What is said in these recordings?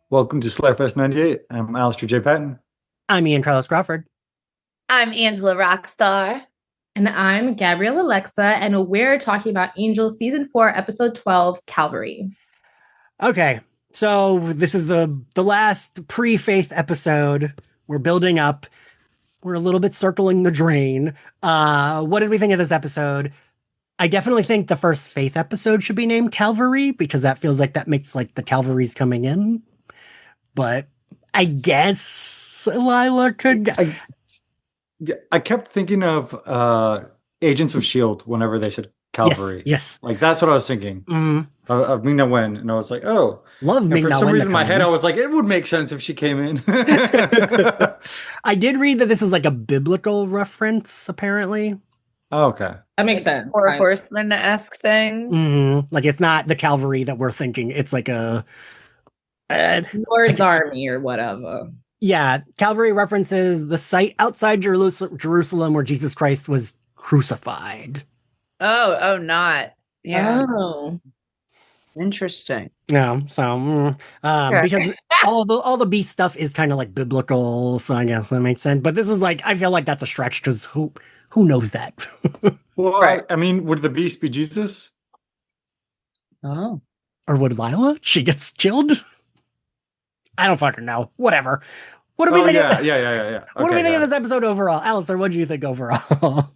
Welcome to Slayerfest 98. I'm Alastair J Patton. I'm Ian Carlos Crawford. I'm Angela Rockstar. And I'm Gabrielle Alexa, and we're talking about Angel Season 4, Episode 12, Calvary. Okay, so this is the last pre-faith episode. We're building up. We're a little bit circling the drain. What did we think of this episode? I definitely think the first faith episode should be named Calvary, because that feels like that makes like the Calvary's coming in. But I guess Lila could... I kept thinking of Agents of S.H.I.E.L.D. whenever they said Calvary. Yes. Like, that's what I was thinking of Ming-Na Wen. And I was like, oh. Love Ming-Na Wen. For some reason in my head, I was like, it would make sense if she came in. I did read that this is like a biblical reference, apparently. Oh, okay. That makes sense. Or a horseman-esque thing. Mm-hmm. Like, it's not the Calvary that we're thinking. It's like a... Lord's Army or whatever. Yeah, Calvary references the site outside Jerusalem where Jesus Christ was crucified. Oh, not. Yeah. Oh. Interesting. Yeah, so because all the beast stuff is kind of like biblical, so I guess that makes sense. But this is like, I feel like that's a stretch because who knows that? Well, Right. I mean, would the beast be Jesus? Oh. Or would Lila? She gets chilled? I don't fucking know. Whatever. What do we think? Yeah. What do we think of this episode overall? Alistair, what do you think overall?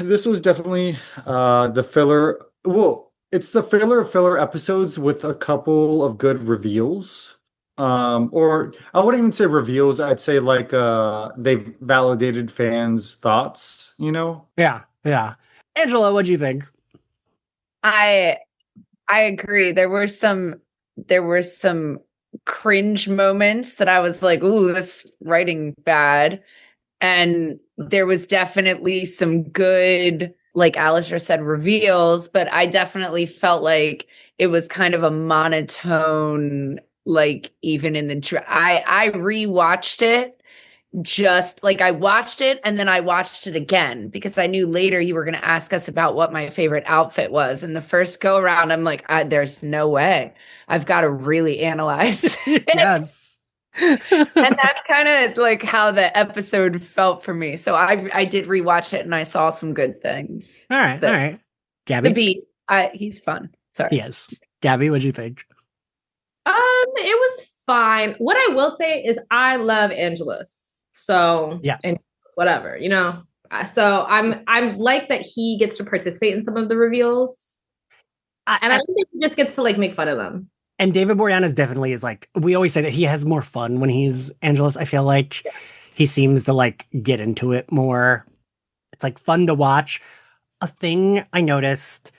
This was definitely the filler. Well, it's the filler episodes with a couple of good reveals. Or I wouldn't even say reveals. I'd say like they validated fans' thoughts, you know? Yeah. Angela, what do you think? I agree. There were some cringe moments that I was like, ooh, this writing bad. And there was definitely some good, like Alistair said, reveals, but I definitely felt like it was kind of a monotone, like even in the I rewatched it. Just like I watched it and then I watched it again because I knew later you were going to ask us about what my favorite outfit was. And the first go around, I'm like, there's no way. I've got to really analyze it. Yes. And that's kind of like how the episode felt for me. So I did rewatch it and I saw some good things. All right. Gabby? The beat, he's fun. Sorry. Yes. Gabby, what'd you think? It was fine. What I will say is I love Angelus. So yeah, and whatever, you know. So I'm like that he gets to participate in some of the reveals, and I don't think he just gets to like make fun of them. And David Boreanaz definitely is like, we always say that he has more fun when he's Angelus. I feel like he seems to like get into it more. It's like fun to watch. A thing I noticed,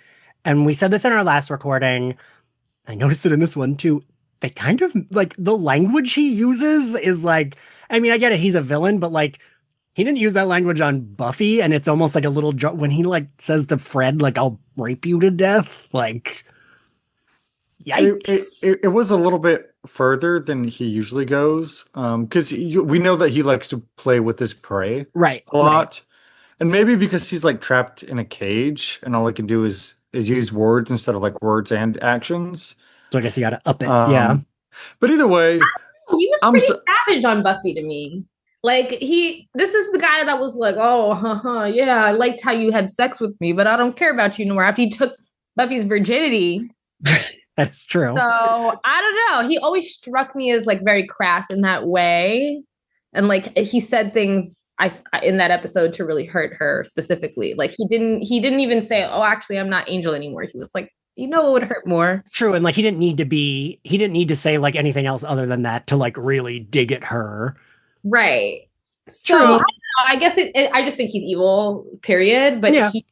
and we said this in our last recording, I noticed it in this one too. They kind of like the language he uses is like, I mean, I get it, he's a villain, but like he didn't use that language on Buffy, and it's almost like a little when he like says to Fred, like, I'll rape you to death. Like, yikes. It was a little bit further than he usually goes, because we know that he likes to play with his prey a lot. Right. And maybe because he's like trapped in a cage and all he can do is use words instead of like words and actions. So I guess you gotta up it. Yeah. But either way, he was pretty savage on Buffy to me. Like this is the guy that was like, oh, yeah, I liked how you had sex with me, but I don't care about you anymore after you took Buffy's virginity. That's true. So I don't know. He always struck me as like very crass in that way. And like he said things in that episode to really hurt her specifically. Like he didn't even say, oh, actually, I'm not Angel anymore. He was like, you know, it would hurt more. True. And like, he didn't need to say like anything else other than that to like really dig at her. Right. True. So I guess I just think he's evil, period. But he's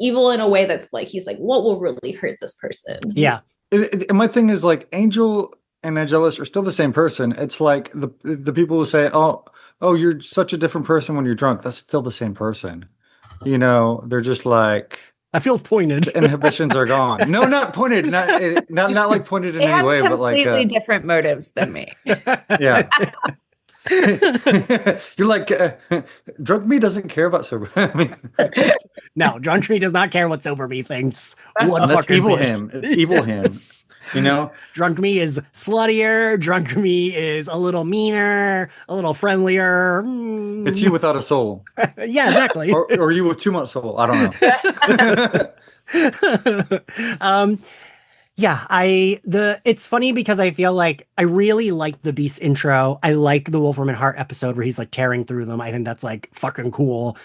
evil in a way that's like, he's like, what will really hurt this person? Yeah. And my thing is like Angel and Angelus are still the same person. It's like the people who say, oh, you're such a different person when you're drunk. That's still the same person. You know, they're just like, that feels pointed. The inhibitions are gone. No, not pointed. Not like pointed in any way, but like completely different motives than me. Yeah. You're like drunk me doesn't care about sober. No, drunk me does not care what sober me thinks. That's evil him. It's evil him. You know, Drunk me is sluttier. Drunk me is a little meaner, a little friendlier. it's you without a soul, Yeah, exactly. or you with too much soul. I don't know. Yeah, it's funny because I feel like I really like the Beast intro. I like the Wolfram and Hart episode where he's like tearing through them. I think that's like fucking cool.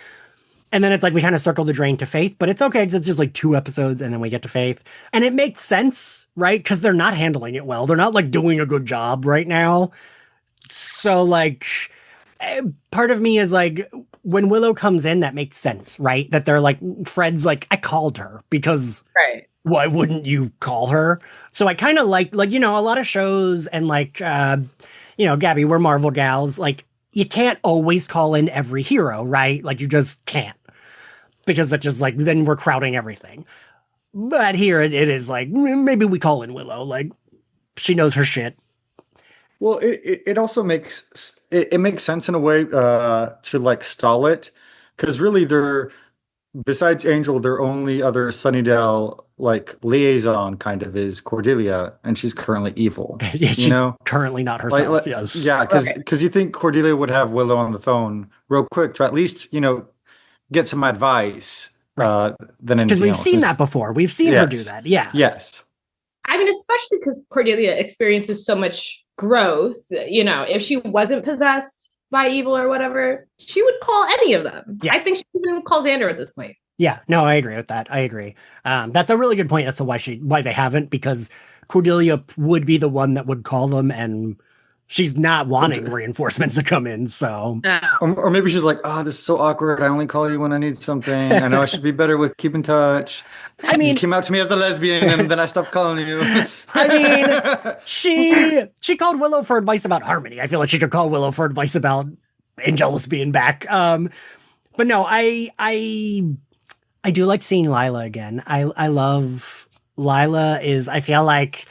And then it's like we kind of circle the drain to Faith, but it's okay because it's just like 2 episodes and then we get to Faith. And it makes sense, right? Because they're not handling it well. They're not like doing a good job right now. So like part of me is like when Willow comes in, that makes sense, right? That they're like Fred's like, I called her because Right. why wouldn't you call her? So I kind of like, you know, a lot of shows and like, you know, Gabby, we're Marvel gals. Like, you can't always call in every hero, right? Like, you just can't because it's just like, then we're crowding everything. But here it is like, maybe we call in Willow. Like, she knows her shit. Well, it also makes it makes sense in a way to like stall it, because really they're besides Angel, their only other Sunnydale like liaison kind of is Cordelia, and she's currently evil. Yeah, You she's know, currently not herself. Yes. yeah, because you think Cordelia would have Willow on the phone real quick to at least get some advice than Because anything we've else. seen that before. We've seen her do that. Yeah. Yes. I mean, especially because Cordelia experiences so much growth. You know, if she wasn't possessed by evil or whatever, she would call any of them. Yeah. I think she even calls Xander at this point. Yeah, no, I agree with that. I agree. That's a really good point as to why they haven't, because Cordelia would be the one that would call them, and she's not wanting reinforcements to come in. So, Or maybe she's like, "Oh, this is so awkward. I only call you when I need something. I know I should be better with keep in touch. I mean, you came out to me as a lesbian, and then I stopped calling you." I mean, she called Willow for advice about Harmony. I feel like she could call Willow for advice about Angelus being back. But no, I do like seeing Lila again. I love Lila I feel like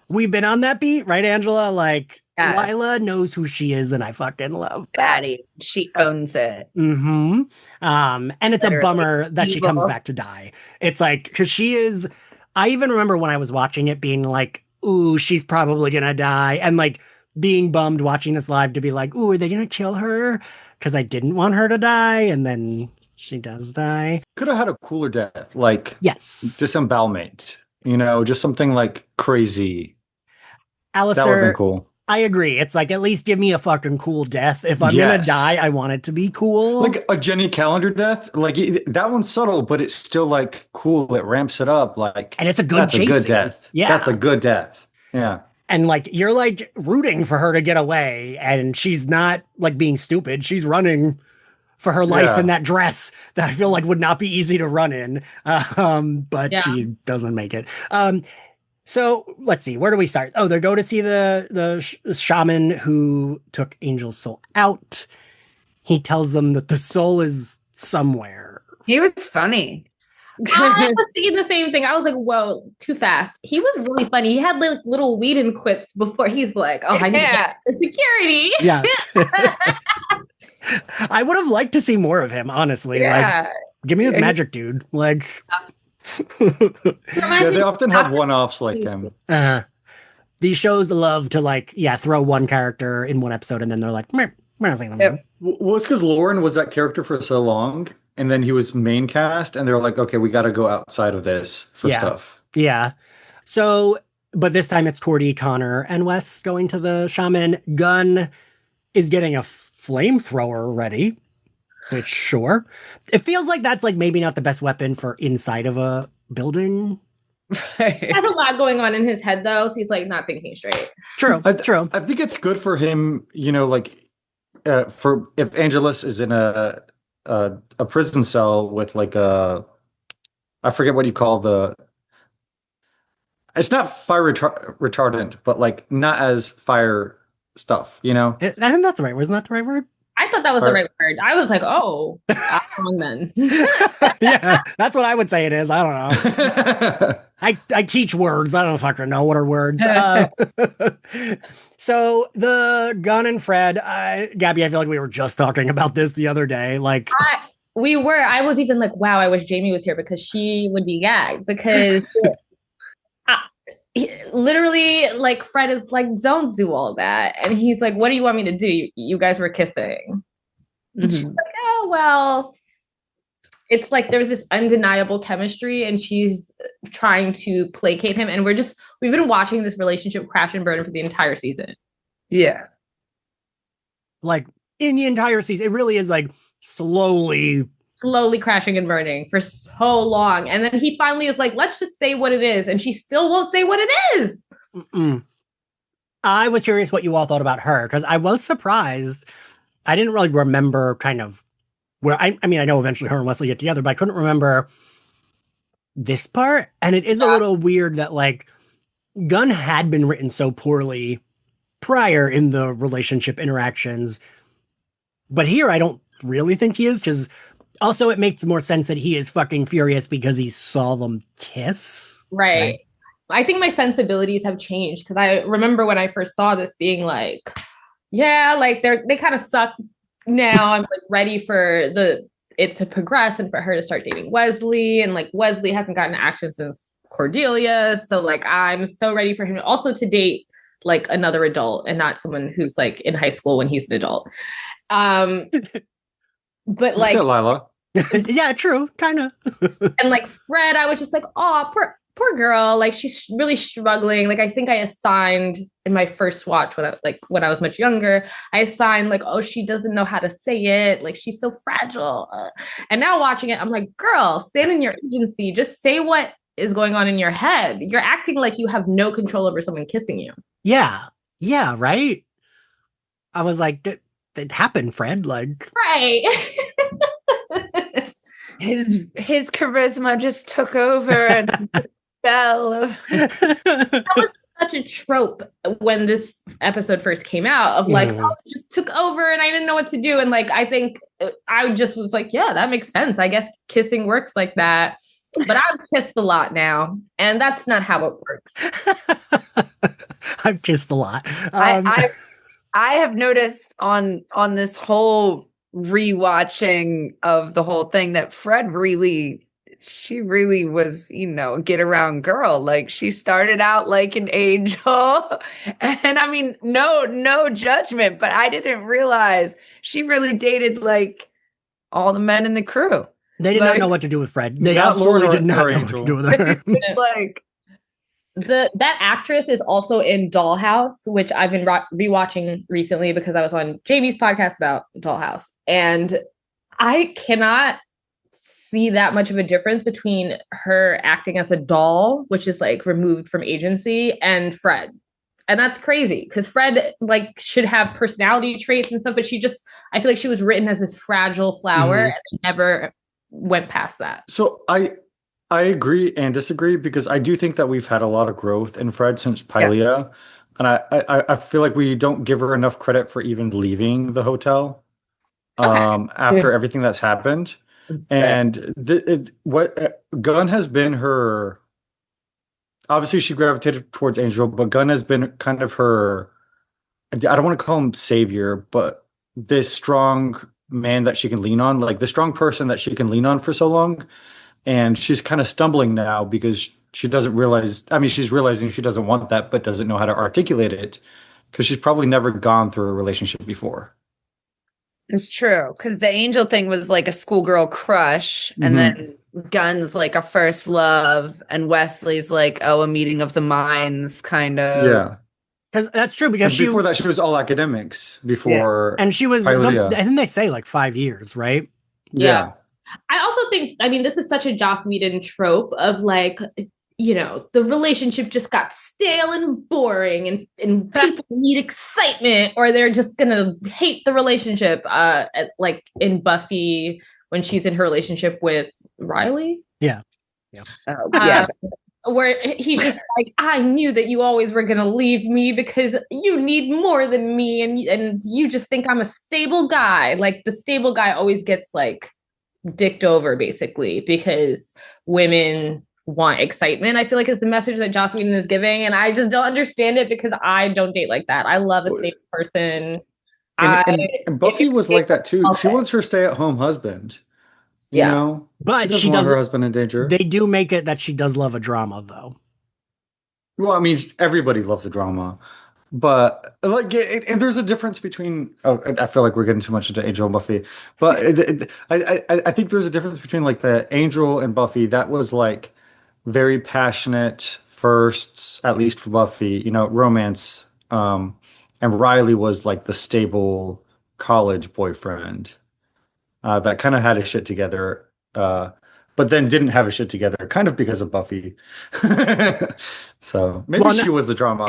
we've been on that beat, right, Angela? Like, Yes. Lila knows who she is, and I fucking love that. Daddy, she owns it. Mm-hmm. And it's a Literally bummer that she comes evil. back to die. It's like, because I even remember when I was watching it being like, ooh, she's probably gonna die. And like being bummed watching this live to be like, ooh, are they gonna kill her? Because I didn't want her to die. And then she does die. Could have had a cooler death, like Yes. disembowelment. Just something like crazy. That would have Alastair, been cool. I agree. It's like, at least give me a fucking cool death. If I'm gonna Yes. die, I want it to be cool. Like a Jenny Calendar death. Like that one's subtle, but it's still like cool. It ramps it up. Like, and it's a good that's a good chasing. death. Yeah. That's a good death. Yeah. And like, you're like rooting for her to get away, and she's not like being stupid. She's running for her life Yeah. in that dress that I feel like would not be easy to run in. But Yeah. she doesn't make it. So let's see, where do we start? Oh, they go to see the shaman who took Angel's soul out. He tells them that the soul is somewhere. He was funny. I was thinking the same thing. I was like, whoa, too fast. He was really funny. He had like little Whedon quips before he's like, oh, I need to get the security. Yes. I would have liked to see more of him, honestly. Yeah. Like, give me this magic dude. Like, Yeah, they often have one-offs like him. these shows love to like, throw one character in one episode and then they're like, meh, we're not saying them. Yep. Well, it's because Lauren was that character for so long, and then he was main cast, and they're like, okay, we got to go outside of this for Yeah. stuff. Yeah. So, but this time it's Cordy, Connor, and Wes going to the shaman. Gunn is getting a flamethrower ready, which sure. It feels like that's like maybe not the best weapon for inside of a building. He has a lot going on in his head though, so he's like not thinking straight. True. True. I think it's good for him, like for if Angelus is in a prison cell with like I forget what you call it's not fire retardant, but like not as fire stuff, I think that's the right word. Isn't that the right word? I thought that was the right word. I was like, oh, I'm wrong then. Yeah, that's what I would say it is. I don't know. I teach words. I don't fucking know what are words. So the Gunn and Fred, Gabby, I feel like we were just talking about this the other day. Like, We were. I was even like, wow, I wish Jamie was here because she would be gagged because literally, like, Fred is like, don't do all that. And he's like, what do you want me to do? You guys were kissing. And she's like, oh, well, it's like there's this undeniable chemistry and she's trying to placate him. And we've been watching this relationship crash and burn for the entire season. Yeah. Like in the entire season, it really is like slowly crashing and burning for so long. And then he finally is like, let's just say what it is. And she still won't say what it is. Mm-mm. I was curious what you all thought about her because I was surprised. I didn't really remember kind of where I mean, I know eventually her and Wesley get together, but I couldn't remember this part. And it is a little weird that like Gunn had been written so poorly prior in the relationship interactions. But here I don't really think he is, because also it makes more sense that he is fucking furious because he saw them kiss. Right. I think my sensibilities have changed because I remember when I first saw this being like, yeah, like they kind of suck. Now I'm like ready for it to progress and for her to start dating Wesley, and like Wesley hasn't gotten action since Cordelia, so like I'm so ready for him also to date like another adult and not someone who's like in high school when he's an adult. But like Lila. Yeah, true, kind of. And like Fred, I was just like, oh, poor girl, like she's really struggling. Like I think I assigned in my first watch when I was much younger, I assigned like, oh, she doesn't know how to say it, like she's so fragile. And now watching it, I'm like, girl, stand in your agency, just say what is going on in your head. You're acting like you have no control over someone kissing you. Yeah, right. I was like, it happened, Fred. Like, right. His charisma just took over and fell. That was such a trope when this episode first came out of like, oh, it just took over and I didn't know what to do. And like, I think I just was like, yeah, that makes sense. I guess kissing works like that. But I've kissed a lot now, and that's not how it works. I've kissed a lot. I have noticed on this whole rewatching of the whole thing that Fred she really was, a get around girl. Like she started out like an angel. And I mean, no judgment, but I didn't realize she really dated like all the men in the crew. They did not know what to do with Fred. They absolutely did not know what to do with her. Like that actress is also in Dollhouse, which I've been rewatching recently because I was on Jamie's podcast about Dollhouse. And I cannot see that much of a difference between her acting as a doll, which is like removed from agency, and Fred. And that's crazy because Fred like should have personality traits and stuff, but I feel like she was written as this fragile flower and never went past that. So I agree and disagree because I do think that we've had a lot of growth in Fred since Pylea. And I feel like we don't give her enough credit for even leaving the hotel after everything that's happened. And what Gunn has been her, obviously she gravitated towards Angel, but Gunn has been kind of her, I don't want to call him savior, but this strong man that she can lean on, like the strong person that she can lean on for so long. And she's kind of stumbling now because she doesn't realize, she's realizing she doesn't want that, but doesn't know how to articulate it because she's probably never gone through a relationship before. It's true, because the Angel thing was like a schoolgirl crush, and then Gunn's like a first love, and Wesley's like, a meeting of the minds kind of. Yeah. Because that's true, because before that, she was all academics before. And she was, Pylea. I think they say like 5 years, right? Yeah. I also think, this is such a Joss Whedon trope of like, the relationship just got stale and boring and people need excitement or they're just going to hate the relationship. Like in Buffy, when she's in her relationship with Riley. Yeah. Where he's just like, I knew that you always were going to leave me because you need more than me. And you just think I'm a stable guy. Like the stable guy always gets like dicked over basically because women want excitement. I feel like it's the message that Joss Whedon is giving. And I just don't understand it because I don't date like that. I love a stable person. And Buffy was like that too. Okay. She wants her stay-at-home husband. You know? But she doesn't want her husband in danger. They do make it that she does love a drama though. Well, I mean, everybody loves the drama, but like, and there's a difference between. Oh, I feel like we're getting too much into Angel and Buffy, but I think there's a difference between like the Angel and Buffy. That was like very passionate firsts, at least for Buffy, romance. And Riley was like the stable college boyfriend that kind of had his shit together, but then didn't have his shit together, kind of because of Buffy. So maybe Well, she was the drama.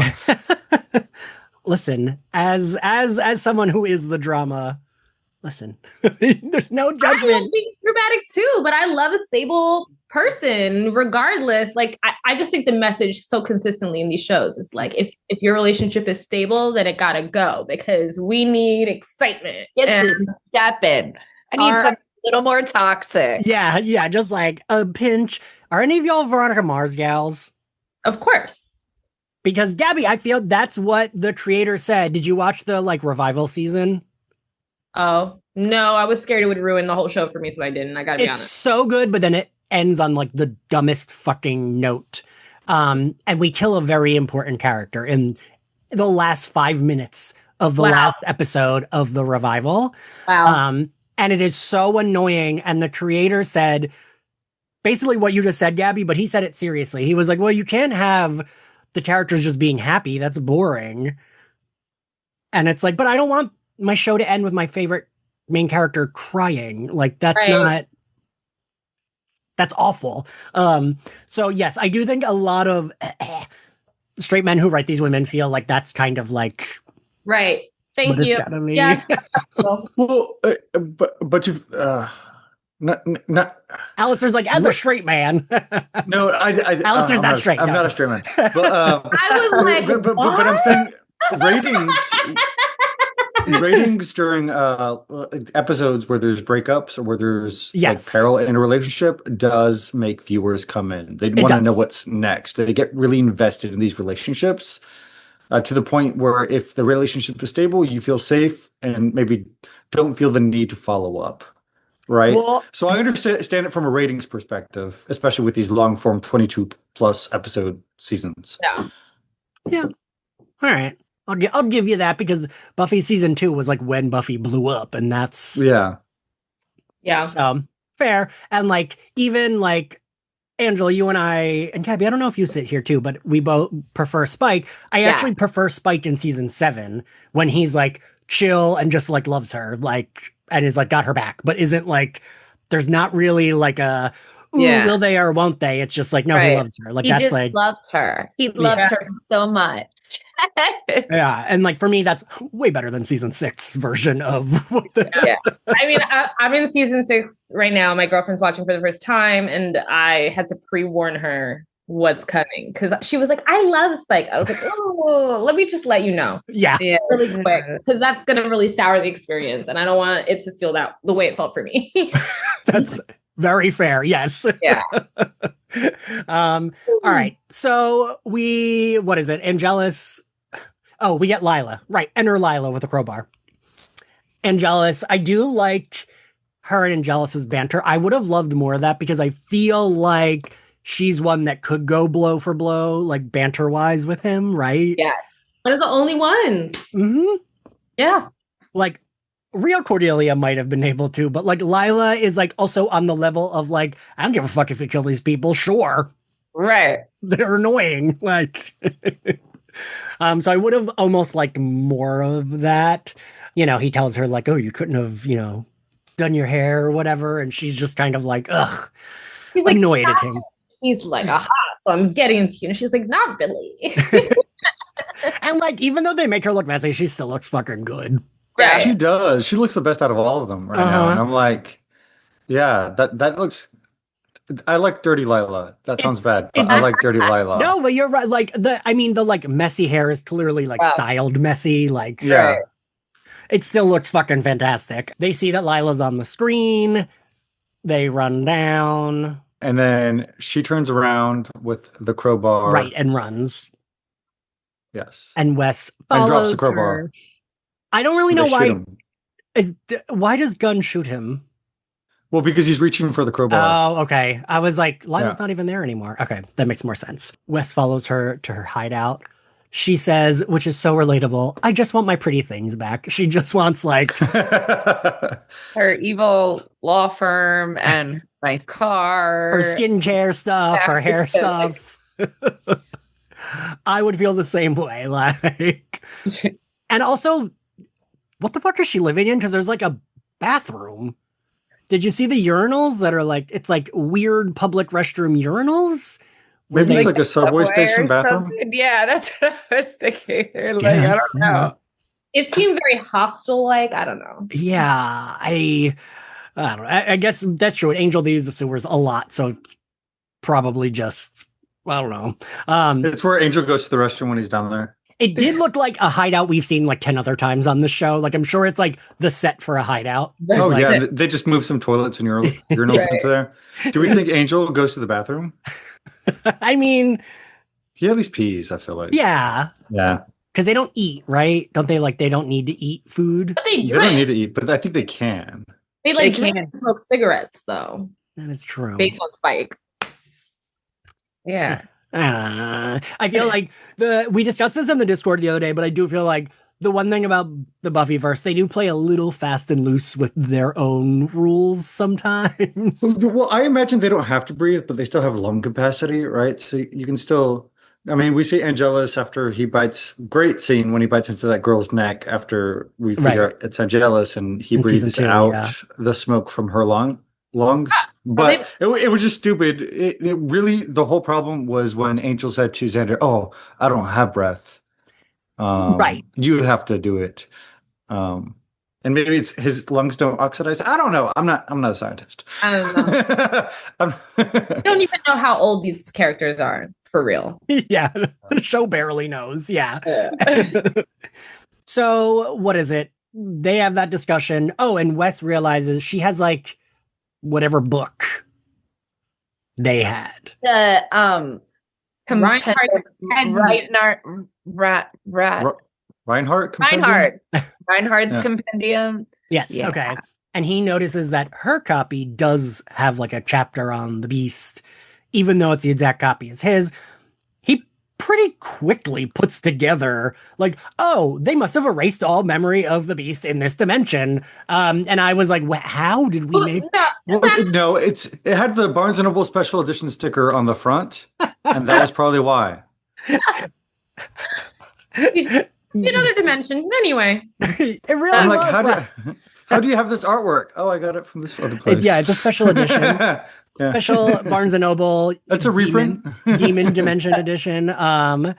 Listen, as someone who is the drama, listen, there's no I love judgment. being dramatic too, but I love a stable person regardless. Like I just think the message so consistently in these shows is like if your relationship is stable, then it gotta go because we need excitement. It's a step in. I need something a little more toxic. Yeah, just like a pinch. Are any of y'all Veronica Mars gals? Of course. Because Gabby, I feel that's what the creator said. Did you watch the like revival season? Oh no, I was scared it would ruin the whole show for me, so I didn't. I gotta be It's honest. so good, but then it ends on like the dumbest fucking note. And we kill a very important character in the last 5 minutes of the last episode of the revival. Wow. And it is so annoying. And the creator said basically what you just said, Gabby, but he said it seriously. He was like, well, you can't have the characters just being happy. That's boring. And it's like, but I don't want my show to end with my favorite main character crying. Like, that's not, that's awful. So yes, I do think a lot of straight men who write these women feel like that's kind of like, right. Thank what you. is gotta be. Yeah. Well, but you, not. Alistair's like, as a straight man. No, Alistair's not straight. I'm no. not a straight man. But I was like, but I'm saying ratings during episodes where there's breakups or where there's like peril in a relationship does make viewers come in. They want to know what's next. They get really invested in these relationships to the point where if the relationship is stable, you feel safe and maybe don't feel the need to follow up. Right. Well, so I understand it from a ratings perspective, especially with these long form 22 plus episode seasons. Yeah. All right. I'll give you that because Buffy season 2 was like when Buffy blew up, and that's yeah. So fair. And like even like Angela, you and I and Gabby, I don't know if you sit here too, but we both prefer Spike. I actually prefer Spike in season 7 when he's like chill and just like loves her, like and is like got her back, but isn't like there's not really like a will they or won't they? It's just like no, he loves her. Like he that's just like loves her. He loves her so much. Yeah, and like for me, that's way better than season 6 version of what the. Yeah. I mean, I'm in season 6 right now. My girlfriend's watching for the first time, and I had to pre-warn her what's coming because she was like, "I love Spike." I was like, "Oh, let me just let you know, really quick, because that's gonna really sour the experience, and I don't want it to feel that the way it felt for me." That's very fair. Yes. Yeah. All right. So what is it? Angelus. Oh, we get Lila. Right. Enter Lila with a crowbar. Angelus. I do like her and Angelus's banter. I would have loved more of that because I feel like she's one that could go blow for blow, like banter wise with him. Right. Yeah. One of the only ones. Mm-hmm. Yeah. Like real Cordelia might have been able to, but like Lila is like also on the level of like, I don't give a fuck if you kill these people. Sure. Right. They're annoying. Like, so I would have almost liked more of that. You know, he tells her like, oh, you couldn't have, done your hair or whatever. And she's just kind of like, ugh, he's like, annoyed at him. He's like, aha, so I'm getting to you. And she's like, not really. And like, even though they make her look messy, she still looks fucking good. Yeah, she does. She looks the best out of all of them right now. And I'm like, yeah, that looks. I like Dirty Lila. That sounds bad, but I like Dirty Lila. No, but you're right. Like the like messy hair is clearly like styled messy. Like, it still looks fucking fantastic. They see that Lila's on the screen. They run down. And then she turns around with the crowbar. Right, and runs. Yes. And Wes follows and drops the crowbar. her. I don't really know why. Why does Gunn shoot him? Well, because he's reaching for the crowbar. Oh, okay. I was like, Lila's Yeah. not even there anymore. Okay, that makes more sense. Wes follows her to her hideout. She says, which is so relatable, I just want my pretty things back. She just wants like Her evil law firm and nice car. her skincare stuff, her hair stuff. I would feel the same way. Like, and also, what the fuck is she living in? Because there's like a bathroom. Did you see the urinals that are like, it's like weird public restroom urinals? Where Maybe it's they- like a subway station or bathroom. something. Yeah, that's what I was thinking. They're like, Yes, I don't know. It seemed very hostile-like. I don't know. Yeah, I don't know. I guess that's true. At Angel, they use the sewers a lot, so probably just I don't know. It's where Angel goes to the restroom when he's down there. It did look like a hideout we've seen like 10 other times on the show. Like I'm sure it's like the set for a hideout. That's Oh like- yeah, they just move some toilets and urinals Right. into there. Do we think Angel goes to the bathroom? I mean, He at least pees. I feel like. yeah, Yeah. because they don't eat, right? Don't they? Like they don't need to eat food. But they They don't drink. need to eat, but I think they can. They like They drink can. and smoke cigarettes though, That is true. based on Spike. Yeah. I feel like we discussed this in the Discord the other day, but I do feel like the one thing about the Buffyverse, they do play a little fast and loose with their own rules sometimes. Well, I imagine they don't have to breathe, but they still have lung capacity, right? So you can still. I mean, we see Angelus after he bites. Great scene when he bites into that girl's neck after we figure Right. out it's Angelus, and he In season breathes 2, out yeah. the smoke from her lungs. But it was just stupid. It really the whole problem was when Angel said to Xander, "Oh, I don't have breath. Right. You have to do it." And maybe it's his lungs don't oxidize. I don't know. I'm not a scientist. I don't know. I don't even know how old these characters are for real. Yeah, the show barely knows. Yeah. So what is it? They have that discussion. Oh, and Wes realizes she has like whatever book they had. The Reinhardt Reinhardt. Reinhardt's Yeah. compendium. Yes. Yeah. Okay. And he notices that her copy does have like a chapter on the beast, even though it's the exact copy as his. He pretty quickly puts together like, oh, they must have erased all memory of the beast in this dimension. And I was like, how did we make? No, it had the Barnes and Noble special edition sticker on the front, and that was probably why. Another dimension. Anyway, It really I'm was. like, how do you have this artwork? Oh, I got it from this other place. Yeah, it's a special edition. Yeah. Special Barnes and Noble. That's a reprint. Demon Dimension edition. But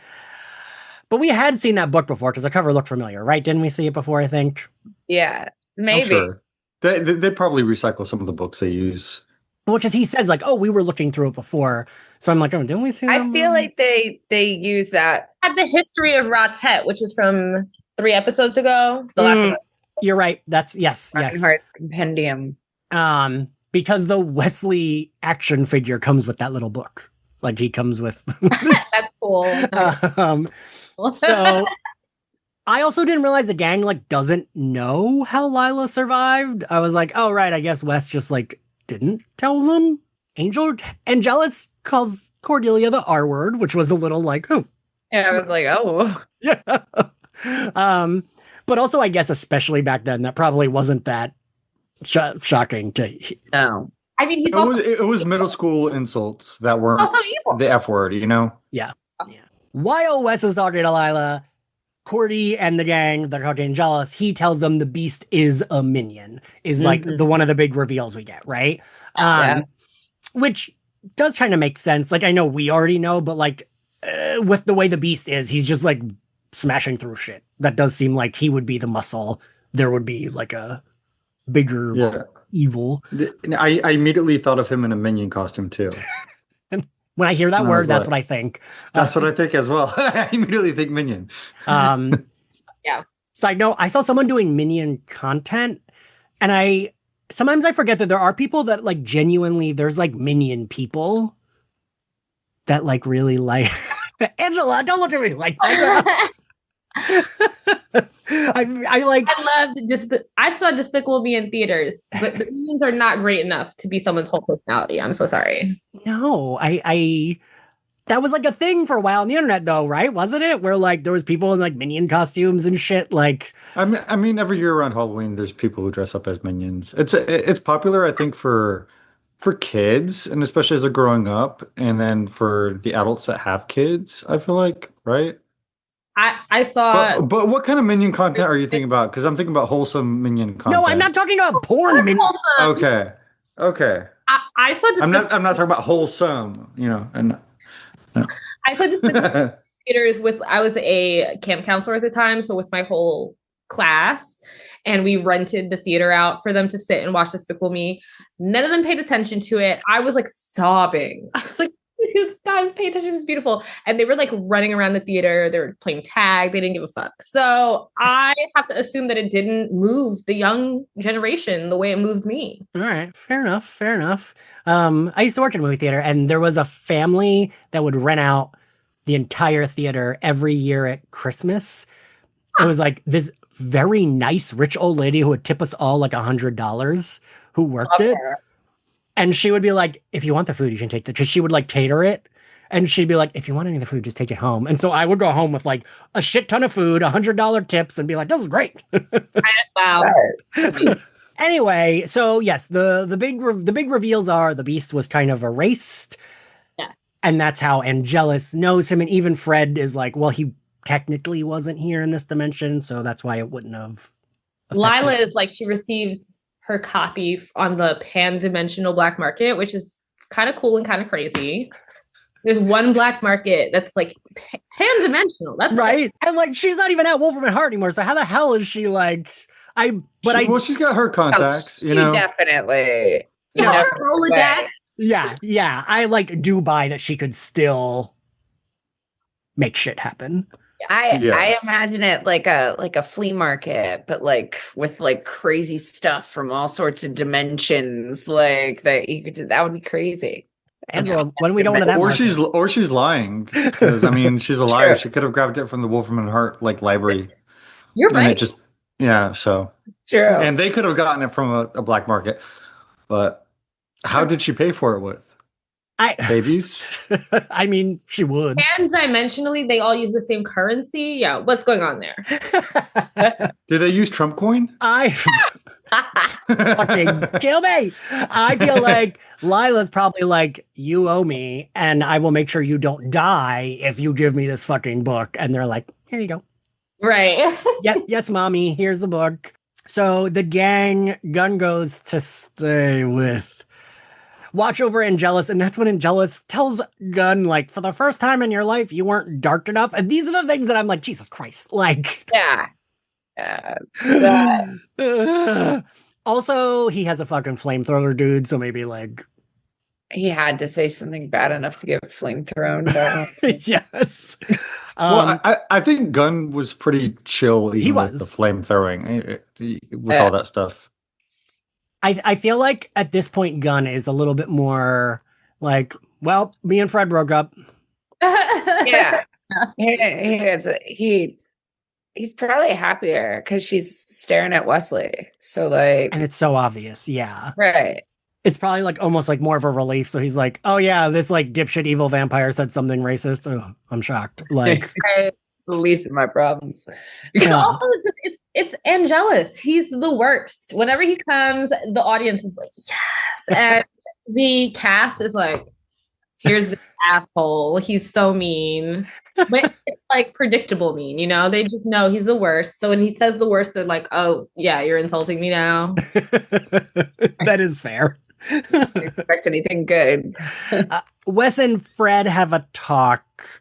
we had seen that book before because the cover looked familiar, right? Didn't we see it before? I think. Yeah, I'm maybe. sure. They probably recycle some of the books they use. Well, because he says like, "Oh, we were looking through it before," so I'm like, "Oh, didn't we see?" I them? feel like they use that. had the history of Ratet, which was from 3 episodes ago. The last one. You're right. That's yes. Reinhardt compendium. Because the Wesley action figure comes with that little book. Like he comes with. That's cool. So I also didn't realize the gang like doesn't know how Lila survived. I was like, oh right, I guess Wes just like didn't tell them. Angelus calls Cordelia the R word, which was a little like, oh. And I was like, oh. Yeah. But also I guess especially back then that probably wasn't that shocking to No. I mean, he's also It was middle school insults that weren't also evil. the F word, you know? While Wes is talking to Lila, Cordy and the gang that are talking to Angelus, he tells them the beast is a minion, is like the one of the big reveals we get, right? Yeah. Which does kind of make sense. Like, I know we already know, but like with the way the beast is, he's just like smashing through shit. That does seem like he would be the muscle. There would be like a bigger evil. I immediately thought of him in a minion costume too. When I hear that And I word, was that's like, what I think. That's what I think as well. I immediately think minion. Yeah. Side note, I saw someone doing minion content, and sometimes I forget that there are people that like genuinely, there's like minion people that like really like Angela, don't look at me like that. I like. I saw Despicable Me in theaters, but the minions are not great enough to be someone's whole personality. I'm so sorry. No, I that was like a thing for a while on the internet though, right? Wasn't it? Where like there was people in like minion costumes and shit. Like, I mean, every year around Halloween, there's people who dress up as minions. It's popular, I think, for kids, and especially as they're growing up, and then for the adults that have kids, I feel like, right? I saw But what kind of minion content are you thinking about? Because I'm thinking about wholesome minion content. no, I'm not talking about porn minion. Okay, okay. I saw Despicable I'm not talking about wholesome, and no. I saw Despicable theaters with I was a camp counselor at the time, so with my whole class, and we rented the theater out for them to sit and watch Despicable Me. None of them paid attention to it. I was like sobbing. I was like, you guys pay attention, it's beautiful. And they were like running around the theater, they were playing tag, they didn't give a fuck. So I have to assume that it didn't move the young generation the way it moved me. All right, fair enough. I used to work in a movie theater, and there was a family that would rent out the entire theater every year at Christmas. It was like this very nice rich old lady who would tip us all like $100 who worked it. And she would be like, if you want the food, you can take the, because she would like cater it. And she'd be like, if you want any of the food, just take it home. And so I would go home with like a shit ton of food, $100 tips, and be like, this is great. Wow. Anyway, so yes, the big reveals are the Beast was kind of erased. Yeah. And that's how Angelus knows him. And even Fred is like, well, he technically wasn't here in this dimension, so that's why it wouldn't have affected. Lila is like, she received her copy on the pan-dimensional black market, which is kind of cool and kind of crazy. There's one black market that's like pan-dimensional. That's right. And like, she's not even at Wolfram and Hart anymore. So how the hell is she like? Well, she's got her contacts, Definitely. Yeah. Rolodex. Yeah. I like do buy that she could still make shit happen. I imagine it like a flea market, but like with like crazy stuff from all sorts of dimensions, like that you could do. That would be crazy. Angela, when we go into that, or she's lying, because I mean, she's a liar. She could have grabbed it from the Wolfram and Hart like library. You're right. And so True. And they could have gotten it from a black market, but how did she pay for it with? Babies? I mean, she would. And dimensionally, they all use the same currency. Yeah, what's going on there? Do they use Trump coin? Fucking kill me. I feel like Lila's probably like, you owe me, and I will make sure you don't die if you give me this fucking book. And they're like, here you go. Right. Yes, mommy, here's the book. So the gang, Gunn goes to stay with watch over Angelus, and that's when Angelus tells Gunn, like, for the first time in your life, you weren't dark enough. And these are the things that I'm like, Jesus Christ. Like, yeah. Also, he has a fucking flamethrower, dude. So maybe like he had to say something bad enough to get flame thrown. Yes. Well, I think Gunn was pretty chill even with the flame throwing with all that stuff. I feel like at this point, Gunn is a little bit more like, well, me and Fred broke up. Yeah. He's probably happier because she's staring at Wesley. So like, and it's so obvious. Yeah. Right. It's probably like almost like more of a relief. So he's like, oh yeah, this like dipshit evil vampire said something racist. Oh, I'm shocked. Like the least of my problems. Yeah. It's Angelus. He's the worst. Whenever he comes, the audience is like, yes. And the cast is like, here's this asshole. He's so mean. But it's like predictable mean, you know? They just know he's the worst. So when he says the worst, they're like, oh, yeah, you're insulting me now. That is fair. Don't expect anything good. Wes and Fred have a talk.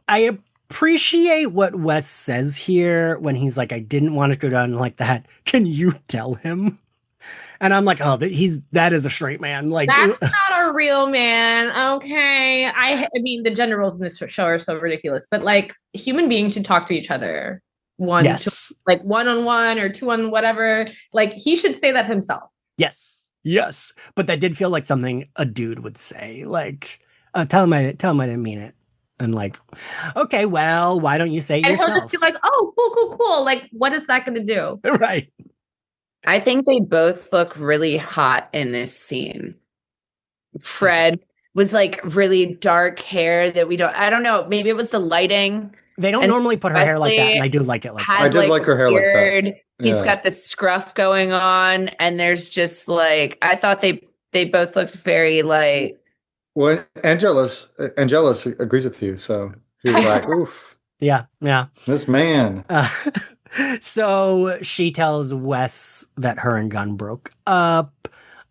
I appreciate what Wes says here when he's like, I didn't want to go down like that. Can you tell him? And I'm like, oh, that is a straight man. Like, that's not a real man. Okay. I mean, the gender roles in this show are so ridiculous, but like human beings should talk to each other. Like one-on-one or two on whatever. Like he should say that himself. Yes. But that did feel like something a dude would say. Like, tell him I didn't mean it. And like, okay, well, why don't you say it And he'll yourself? just be like, oh, cool. Like, what is that going to do? Right. I think they both look really hot in this scene. Fred was like really dark hair that I don't know, maybe it was the lighting. They don't And normally put her hair like that, Wesley and I do like it like had I that. did like her hair like that. beard. He's Yeah. got this scruff going on, and there's just like I thought they both looked very like Well, Angelus agrees with you, so he's like, oof, Yeah. this man. So she tells Wes that her and Gunn broke up.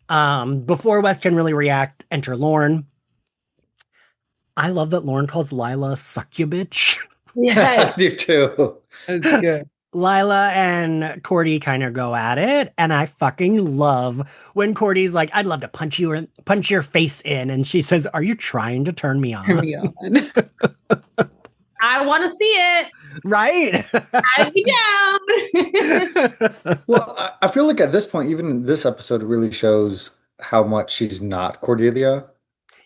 Before Wes can really react, enter Lorne. I love that Lorne calls Lila succubitch. yeah. I do too. That's good. Lila and Cordy kind of go at it, and I fucking love when Cordy's like, "I'd love to punch your face in," and she says, "Are you trying to turn me on?" I want to see it. Right? I'd be down. Well, I feel like at this point, even this episode really shows how much she's not Cordelia.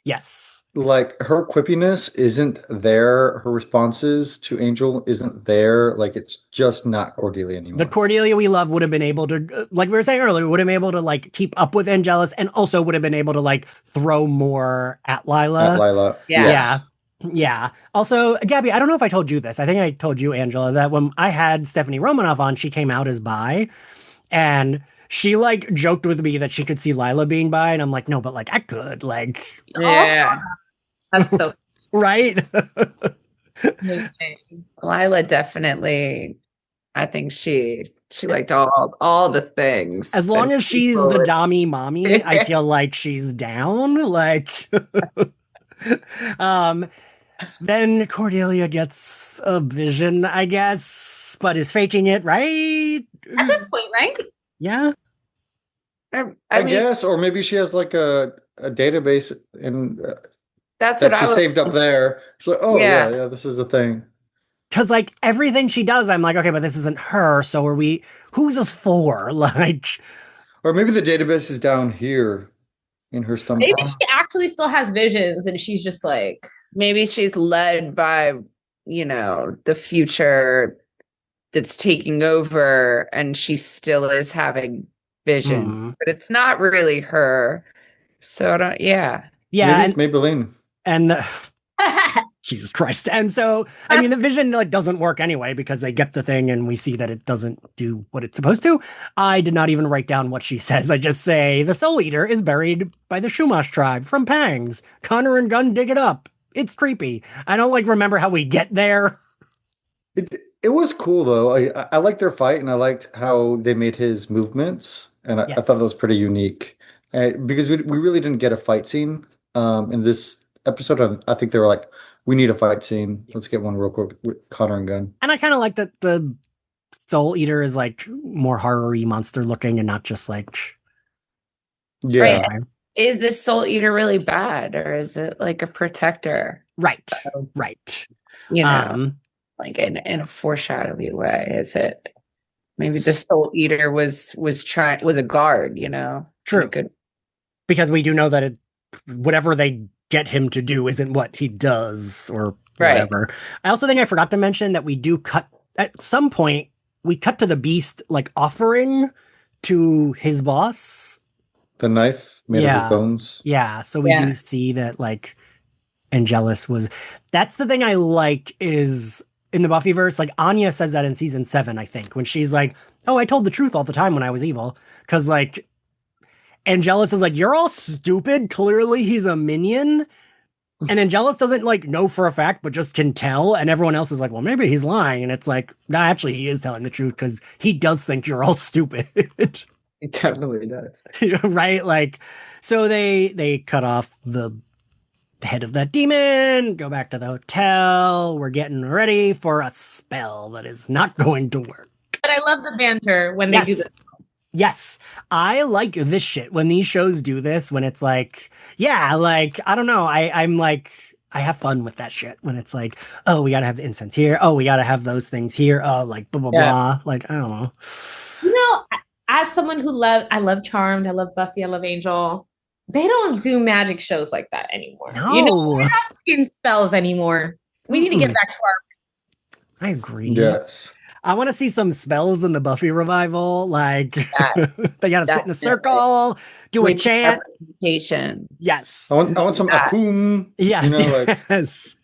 Yes. Like her quippiness isn't there. Her responses to Angel isn't there. Like it's just not Cordelia anymore. The Cordelia we love would have been able to, like we were saying earlier, would have been able to like keep up with Angelus and also would have been able to like throw more at Lila. At Lila. Yeah. Yes. Yeah. Also, Gabby, I don't know if I told you this. I think I told you, Angela, that when I had Stephanie Romanoff on, she came out as bi. And she like joked with me that she could see Lila being bi. And I'm like, no, but like I could. Like, Yeah. That's so right. amazing. Lila definitely I think she liked all the things. As long And as she's people the were- Dami mommy, I feel like she's down. Like, then Cordelia gets a vision, I guess, but is faking it, right? At this point, right? Yeah. I I mean, guess, or maybe she has like a database in that's that what she I was saved up there. She's like, oh Yeah. yeah, this is a thing. Because like everything she does, I'm like, okay, but this isn't her. So who's this for? Like, Or maybe the database is down here in her stomach. Maybe she actually still has visions and she's just like, maybe she's led by, the future that's taking over and she still is having vision, but it's not really her. So yeah. yeah. Maybe it's Maybelline. And Jesus Christ. And so, I mean, the vision like doesn't work anyway because they get the thing and we see that it doesn't do what it's supposed to. I did not even write down what she says. I just say the Soul Eater is buried by the Shumash tribe from Pangs. Connor and Gunn dig it up. It's creepy. I don't like remember how we get there. It was cool though. I liked their fight and I liked how they made his movements, and I thought that was pretty unique. Because we really didn't get a fight scene in this episode. I think they were like, we need a fight scene. Let's get one real quick with Connor and Gunn. And I kind of like that the Soul Eater is like more horror-y monster looking and not just like. Yeah. Right. Is this Soul Eater really bad or is it like a protector? Right. Right. Like in a foreshadowy way. Is it maybe the Soul Eater was a guard, True. Good. Because we do know that whatever they get him to do isn't what he does or whatever. I also think I forgot to mention that we do cut at some point. We cut to the Beast like offering to his boss The knife made of his bones. Yeah, so we do see that like Angelus was. That's the thing I like is in the Buffyverse. Like Anya says that in season 7, I think, when she's like, "Oh, I told the truth all the time when I was evil," because like. Angelus is like, you're all stupid. Clearly he's a minion. And Angelus doesn't like know for a fact, but just can tell. And everyone else is like, well, maybe he's lying. And it's like, no, actually he is telling the truth because he does think you're all stupid. He totally does. Right? Like, so they cut off the head of that demon, go back to the hotel. We're getting ready for a spell that is not going to work. but I love the banter when they do this. Yes, I like this shit when these shows do this, when it's like, yeah, like, I don't know. I'm like, I have fun with that shit when it's like, oh, we got to have incense here. Oh, we got to have those things here. Oh, like, blah, blah, blah. Like, I don't know. As someone who I love Charmed, I love Buffy, I love Angel. They don't do magic shows like that anymore. No. We're not seeing spells anymore. We need to get back to I agree. Yes. I want to see some spells in the Buffy revival. Like they gotta sit in a Definitely. circle, do a Witch chant. representation. Yes. I want some That. Akum. Yes. You know, like Yes.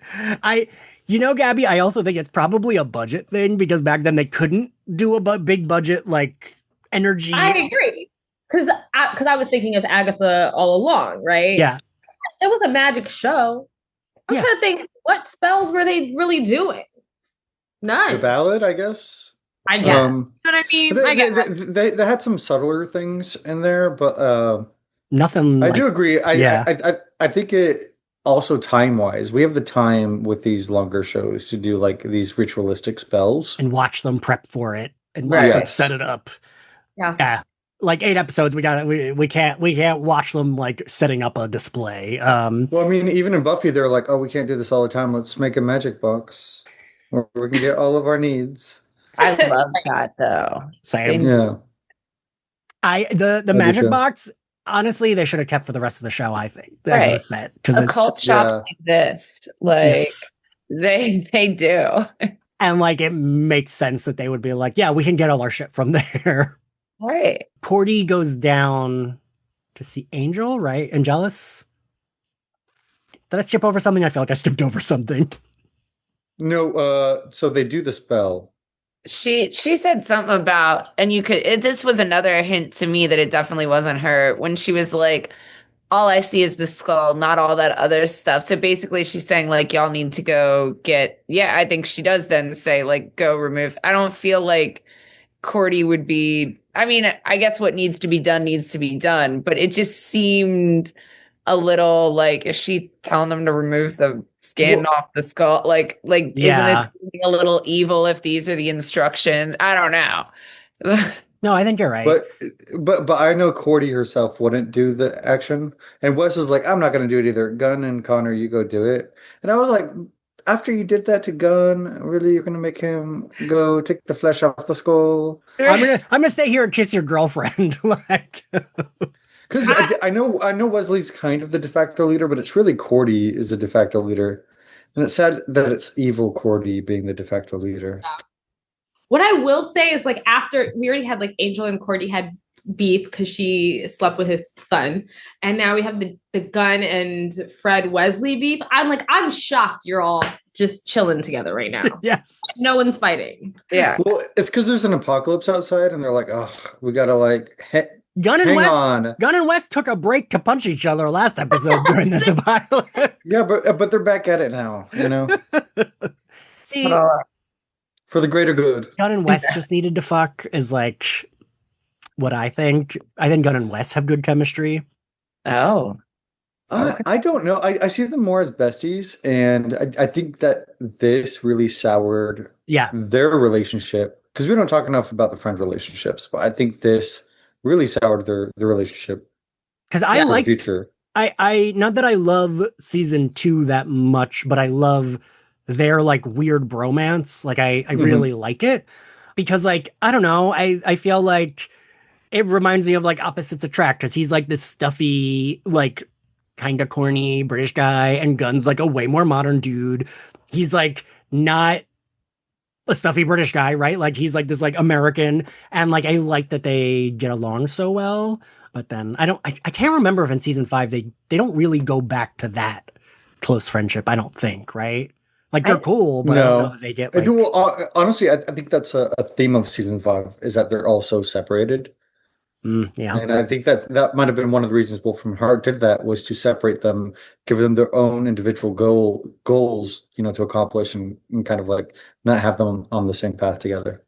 Gabby, I also think it's probably a budget thing because back then they couldn't do a big budget like energy. I agree. Because I was thinking of Agatha all along, right? Yeah. It was a magic show. I'm Yeah. trying to think, what spells were they really doing? None. the ballad, I guess. I guess. You know what I mean? I get They had some subtler things in there, but Nothing. I do agree. Yeah. I think it also time wise, we have the time with these longer shows to do like these ritualistic spells. And watch them prep for it and Right. watch them Yes. set it up. Yeah. Yeah. Like 8 episodes, we can't watch them like setting up a display. Well, I mean, even in Buffy, they're like, "Oh, we can't do this all the time. Let's make a magic box where we can get all of our needs." I love that though. Same. Yeah, The do magic too. box, honestly, they should have kept for the rest of the show, I think. As a Right. set. Because Occult shops exist. Like yes. they do. And like it makes sense that they would be like, yeah, we can get all our shit from there. Right. Cordy goes down to see Angel, right? Angelus? Did I skip over something? I feel like I skipped over something. no. So they do the spell. She said something about, and this was another hint to me that it definitely wasn't her when she was like, all I see is the skull, not all that other stuff. So basically she's saying like, y'all need to go I think she does then say like, go remove. I don't feel like Cordy would be, I mean, I guess what needs to be done, but it just seemed a little like, is she telling them to remove the skin off the skull? Like, isn't this a little evil if these are the instructions? I don't know. No, I think you're right. But I know Cordy herself wouldn't do the action, and Wes was like, "I'm not going to do it either." Gunn and Connor, you go do it. And I was like, after you did that to Gunn, really, you're going to make him go take the flesh off the skull? I'm gonna stay here and kiss your girlfriend. Like, because I know Wesley's kind of the de facto leader, but it's really Cordy is the de facto leader, and it's sad that it's evil Cordy being the de facto leader. What I will say is like after we already had like Angel and Cordy had beef because she slept with his son, and now we have the Gunn and Fred Wesley beef. I'm shocked you're all just chilling together right now. yes. No one's fighting. Yeah. Well, it's because there's an apocalypse outside, and they're like, "Oh, we gotta like Gunn hang on." and West took a break to punch each other last episode during this pilot. Yeah, but they're back at it now. You know, See, for the greater good. Gunn and West just needed to fuck is like what I think. I think Gunn and West have good chemistry. Oh. I don't know. I see them more as besties, and I think that this really soured their relationship because we don't talk enough about the friend relationships. But I think this really soured their relationship. Because I like the future. I not that I love season 2 that much, but I love their like weird bromance. Like I really like it because like I don't know. I feel like it reminds me of like Opposites Attract because he's like this stuffy like kind of corny British guy, and Gunn's like a way more modern dude. He's like not a stuffy British guy, right? Like he's like this like American, and like I like that they get along so well. But then I can't remember if in season 5 they don't really go back to that close friendship. I don't think, right? Like they're cool, but I don't know if they get like. Well, honestly, I think that's a theme of season 5 is that they're all so separated. Yeah, and I think that might have been one of the reasons Wolfram Hart did that was to separate them, give them their own individual goals, to accomplish, and kind of like not have them on the same path together.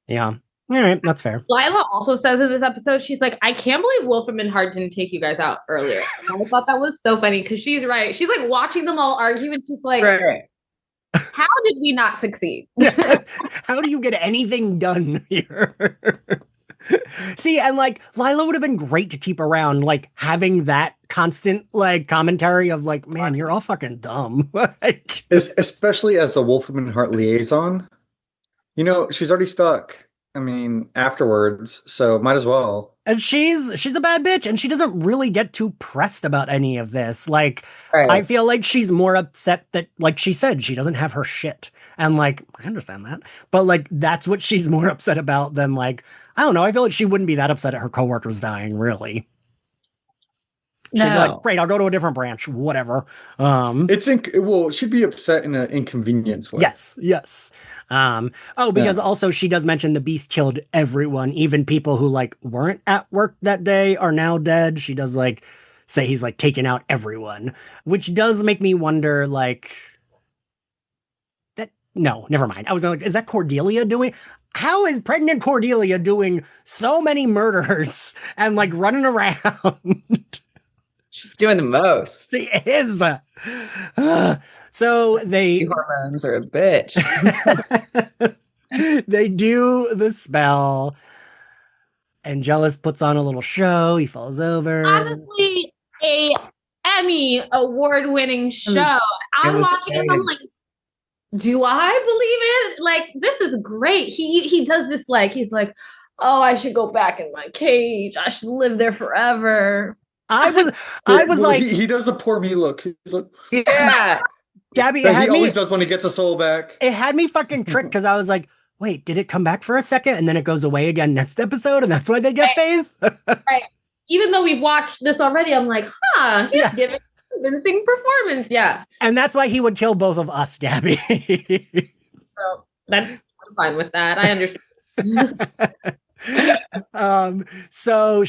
Yeah. All right, that's fair. Lila also says in this episode, she's like, I can't believe Wolfram and Hart didn't take you guys out earlier. And I thought that was so funny because she's right. She's like watching them all argue, and she's like, Right. how did we not succeed? How do you get anything done here? See, and like Lila would have been great to keep around, like having that constant like commentary of like, man, you're all fucking dumb. Like, Especially as a Wolfram and Hart liaison. She's already stuck. I mean, afterwards, so might as well. And she's a bad bitch, and she doesn't really get too pressed about any of this. Like, Right. I feel like she's more upset that, like she said, she doesn't have her shit. And like, I understand that. But like, that's what she's more upset about than like, I don't know. I feel like she wouldn't be that upset at her coworkers dying, really. She'd be like, No. great, I'll go to a different branch, whatever. Well, she'd be upset in an inconvenience way. Yes. Because also she does mention the beast killed everyone, even people who like weren't at work that day are now dead. She does like say he's like taken out everyone, which does make me wonder like that. No, never mind. I was like, is that Cordelia doing? How is pregnant Cordelia doing so many murders and like running around? She's doing the most. She is. So they Hormones are a bitch. they do the spell. Angelus puts on a little show. He falls over. Honestly, a Emmy award-winning show. I'm was watching it. I'm great. like, do I believe it? Like, this is great. He does this like he's like, oh, I should go back in my cage. I should live there forever. I was Well, like, he does a poor me look. He's like, Yeah. Gabby, that he always does when he gets a soul back. it had me fucking tricked because I was like, wait, did it come back for a second and then it goes away again next episode and that's why they get faith? Right. Even though we've watched this already, I'm like, he's Yeah. giving a convincing performance. Yeah. And that's why he would kill both of us, Gabby. So I'm fine with that. I understand. So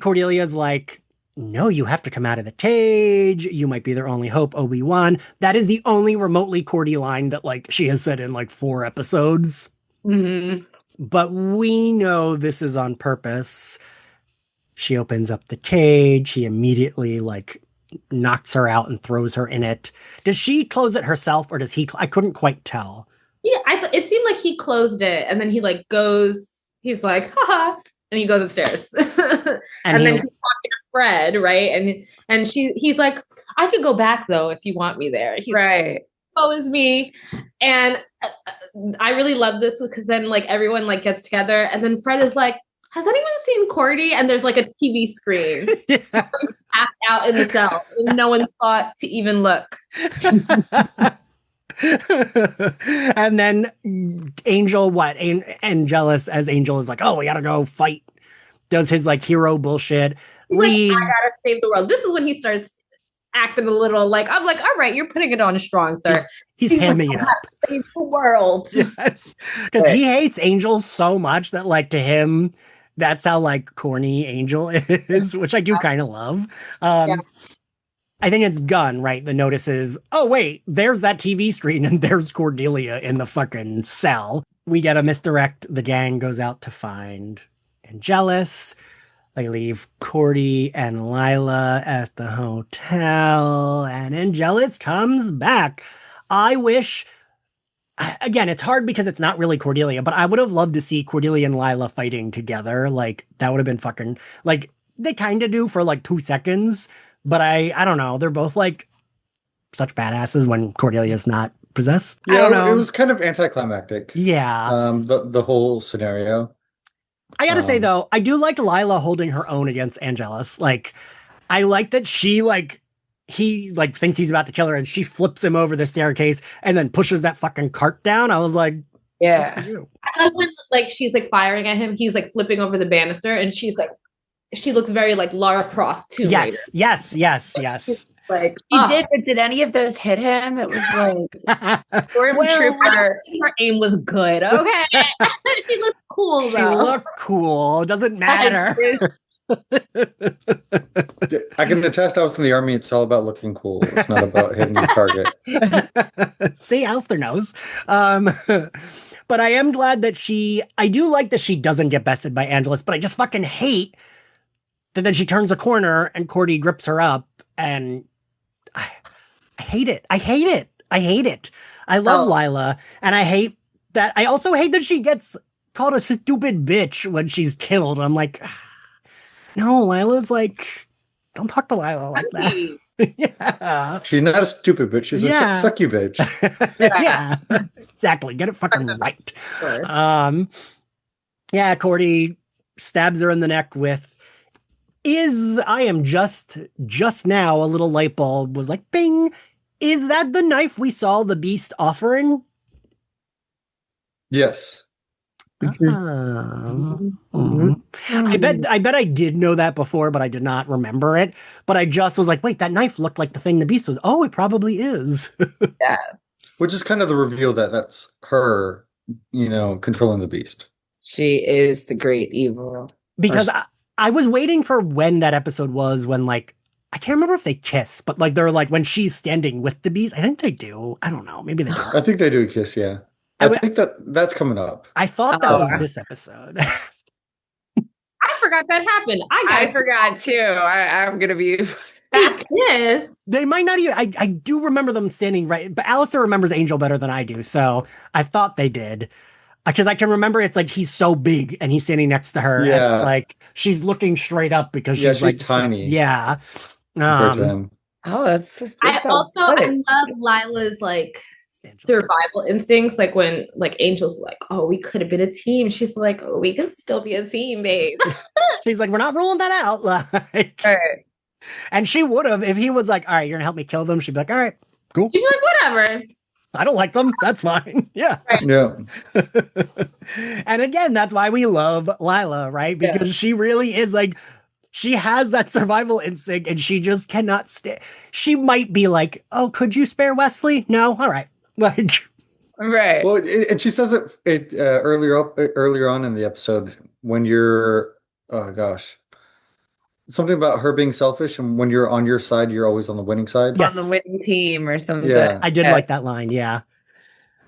Cordelia's like, no, you have to come out of the cage. You might be their only hope, Obi-Wan. That is the only remotely Cordy line that like she has said in like 4 episodes. Mm-hmm. But we know this is on purpose. She opens up the cage. He immediately like knocks her out and throws her in it. Does she close it herself or does he? I couldn't quite tell. Yeah, it seemed like he closed it and then he like goes, he's like, haha, and he goes upstairs. and then he's talking to Fred, right? And he's like, I could go back though if you want me there. He's Right. so is me. And I really love this because then like everyone like gets together and then Fred is like, has anyone seen Cordy? And there's like a TV screen. Yeah. Passed out in the cell. And no one thought to even look. And then Angelus as Angel is like, oh, we gotta go fight. Does his like hero bullshit. He's like, Leaves. I gotta save the world. This is when he starts acting a little like, I'm like, all right, you're putting it on strong, sir. He's hamming it up. Save the world. Yes. Because he hates Angel so much that like to him, that's how like corny Angel is, which I do kind of love. I think it's Gunn, right? The notices, oh, wait, there's that TV screen and there's Cordelia in the fucking cell. We get a misdirect. The gang goes out to find Angelus. They leave Cordy and Lila at the hotel and Angelus comes back. I wish, again, it's hard because it's not really Cordelia, but I would have loved to see Cordelia and Lila fighting together. Like, that would have been fucking, like, they kind of do for like 2 seconds. But I don't know. They're both like such badasses when Cordelia's not possessed. Yeah, I don't know. It was kind of anticlimactic. Yeah. The whole scenario. I gotta say though, I do like Lila holding her own against Angelus. Like, I like that he like thinks he's about to kill her and she flips him over the staircase and then pushes that fucking cart down. I was like, Yeah. I like when like she's like firing at him, he's like flipping over the banister, and she's like, she looks very like Lara Croft too. Yes. Like He did, but did any of those hit him? It was like Stormtrooper. Her aim was good. Okay, she looked cool She though. looked cool. Doesn't matter. I can attest I was in the army. It's all about looking cool. It's not about hitting the target. See, Alastair knows. But I am glad that I do like that she doesn't get bested by Angelus, but I just fucking hate that then she turns a corner and Cordy grips her up and I hate it. I hate it. I love Lila and I hate that. I also hate that she gets called a stupid bitch when she's killed. I'm like, no, Lila's like, don't talk to Lila like that. Yeah. She's not a stupid bitch. She's a suck you bitch. Yeah, exactly. Get it fucking right. Sure. Yeah, Cordy stabs her in the neck with I am just now a little light bulb was like, bing. Is that the knife we saw the beast offering? Yes. I bet I did know that before, but I did not remember it. But I just was like, wait, that knife looked like the thing the beast was. Oh, it probably is. Yeah. Which is kind of the reveal that that's her, controlling the beast. She is the great evil. Because I was waiting for when that episode was when like I can't remember if they kiss, but like they're like when she's standing with the beast. I think they do. I don't know. Maybe they don't. I think they do kiss, yeah. I think that's coming up. I thought that was this episode. I forgot that happened. I forgot too. I'm gonna be. Yes. They might not even. I do remember them standing right, but Alastair remembers Angel better than I do, so I thought they did. Because I can remember it's like he's so big and he's standing next to her. Yeah. And it's like she's looking straight up because she's like tiny. Yeah. Compared to him. Oh, that's I love Lila's like survival instincts. Like when like Angel's like, oh, we could have been a team. She's like, oh, we could still be a team, babe. She's like, we're not ruling that out. Like, right. And she would have if he was like, all right, you're gonna help me kill them. She'd be like, all right, cool. She's like, whatever. I don't like them. That's fine. Yeah. Right. Yeah. And again, that's why we love Lila, right? Because she really is like, she has that survival instinct and she just cannot stay. She might be like, oh, could you spare Wesley? No? All right. Like, right. Well, and she says it earlier on in the episode when you're, oh gosh, something about her being selfish, and when you're on your side, you're always on the winning side. Yes. On the winning team or something. Yeah. I did like that line. Yeah.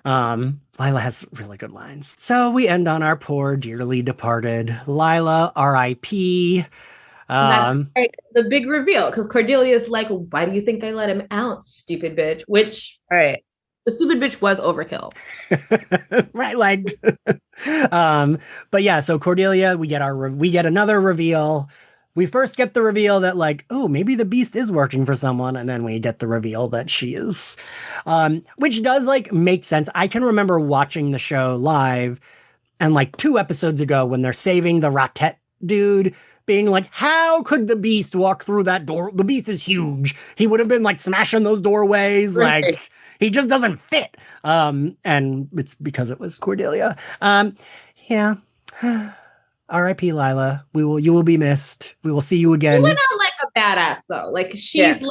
Lila has really good lines. So we end on our poor, dearly departed Lila, R.I.P. That's like the big reveal because Cordelia's like, why do you think I let him out, stupid bitch? Which, right. The stupid bitch was overkill. Right. Like, but yeah, so Cordelia, we get another reveal. We first get the reveal that like, oh, maybe the beast is working for someone. And then we get the reveal that she is, which does like make sense. I can remember watching the show live and like 2 episodes ago when they're saving the Ratet dude being like, how could the beast walk through that door? The beast is huge. He would have been like smashing those doorways. Right. Like he just doesn't fit. And it's because it was Cordelia. Yeah. R.I.P. Lila. You will be missed. We will see you again. She went out like a badass though. Like she like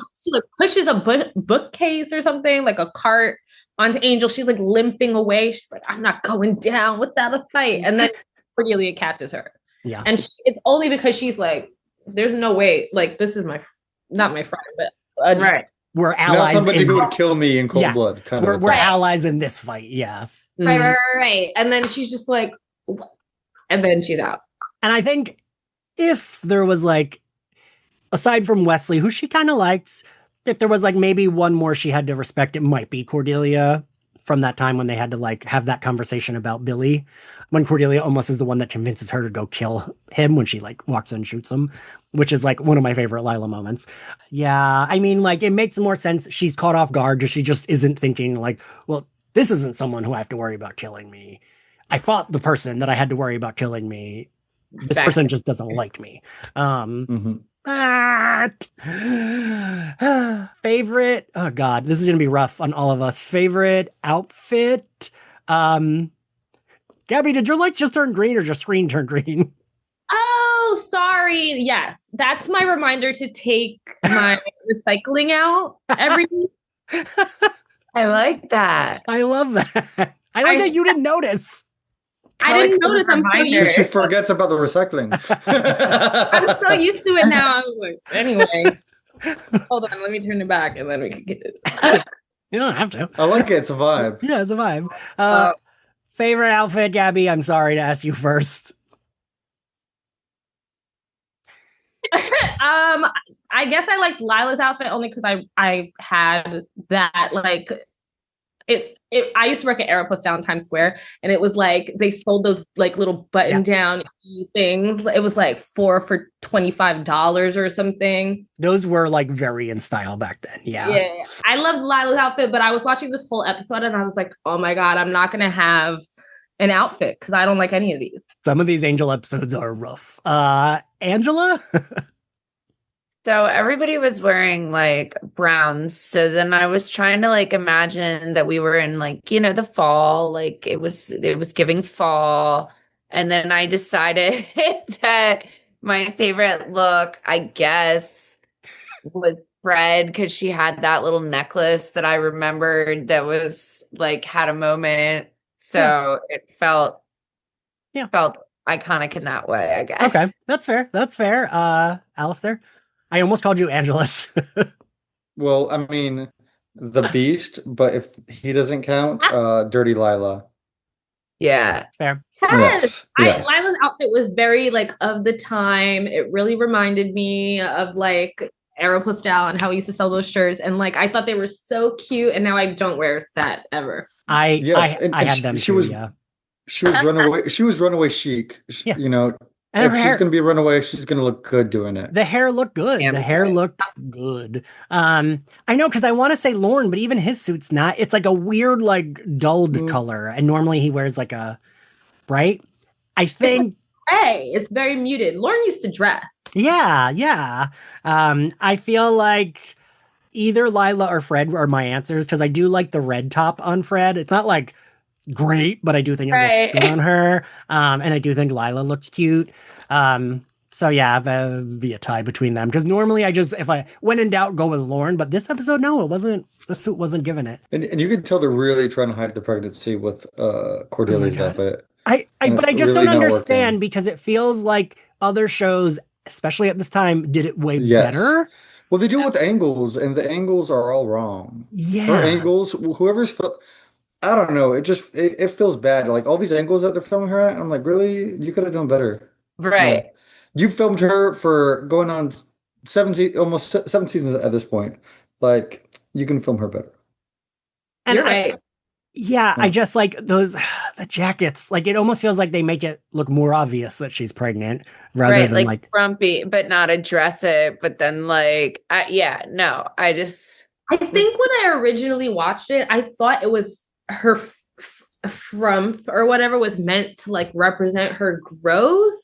pushes a bookcase or something, like a cart onto Angel. She's like limping away. She's like, I'm not going down without a fight. And then Cordelia catches her. Yeah. And it's only because she's like, there's no way. Like this is not my friend, but right. We're allies. Now somebody who would kill me in cold blood. Kind of. We're allies in this fight. Yeah. Right. And then she's just like, what? And then she's out. And I think if there was like, aside from Wesley, who she kind of likes, if there was like maybe one more she had to respect, it might be Cordelia from that time when they had to like have that conversation about Billy, when Cordelia almost is the one that convinces her to go kill him when she like walks in and shoots him, which is like one of my favorite Lila moments. Yeah. I mean, like it makes more sense. She's caught off guard. She just isn't thinking like, well, this isn't someone who I have to worry about killing me. I fought the person that I had to worry about killing me. This person just doesn't like me. Favorite, oh god, this is gonna be rough on all of us. Favorite outfit. Gabby, did your lights just turn green or your screen turn green? Oh, sorry. Yes, that's my reminder to take my recycling out every week. I like that. I love that. I like that you didn't notice. I didn't notice. I'm so used. She forgets about the recycling. I'm so used to it now. I was like, anyway, hold on, let me turn it back, and then we can get it. You don't have to. I like it. It's a vibe. Yeah, it's a vibe. Favorite outfit, Gabby? I'm sorry to ask you first. I guess I liked Lila's outfit only because I had that like it. I used to work at Aeropostale down Times Square, and it was like they sold those like little button down things. It was like 4 for $25 or something. Those were like very in style back then. Yeah. I loved Lila's outfit, but I was watching this whole episode and I was like, oh my god, I'm not gonna have an outfit because I don't like any of these. Some of these Angel episodes are rough. Angela? So everybody was wearing like browns. So then I was trying to like imagine that we were in like, the fall, like it was giving fall. And then I decided that my favorite look, I guess, was Fred because she had that little necklace that I remembered that was like had a moment. So it felt iconic in that way, I guess. Okay, that's fair. That's fair. Alastair? I almost called you Angelus. Well, I mean, the Beast, but if he doesn't count, Dirty Lila. Yeah. Fair. Yes. Yes. Lila's outfit was very like of the time. It really reminded me of like Aeropostale and how we used to sell those shirts. And like I thought they were so cute, and now I don't wear that ever. I had them she too, was yeah. she was runaway. She was runaway chic. Yeah. If And her she's hair, gonna be runaway, she's gonna look good doing it. the hair looked good. Yeah, The hair right. looked good. I know because I want to say Lorne, but even his suit's not. It's like a weird, like dulled color, and normally he wears like a bright. I think. Hey, it's very muted. Lauren used to dress. Yeah. I feel like either Lila or Fred are my answers because I do like the red top on Fred. It's not like great, but I do think it Right. looks good on her. And I do think Lila looks cute. So yeah, be a tie between them because normally if I when in doubt, go with Lauren, but this episode, no, it wasn't. The suit wasn't given it. And you can tell they're really trying to hide the pregnancy with Cordelia's God. outfit. But I just really don't not understand working. because it feels like other shows, especially at this time, did it way Yes. better. Well, they do it with angles, and the angles are all wrong. Her Yeah. angles, I don't know. It feels bad. Like all these angles that they're filming her at, I'm like, really? You could have done better. Right. Like, you filmed her for going on almost 7 seasons at this point. Like, you can film her better. And You're right. Yeah, I Yeah. just like the jackets. Like it almost feels like they make it look more obvious that she's pregnant rather Right. than Like frumpy, but not address it. But then like, no, I just. I think when I originally watched it, I thought it was her frump or whatever was meant to like represent her growth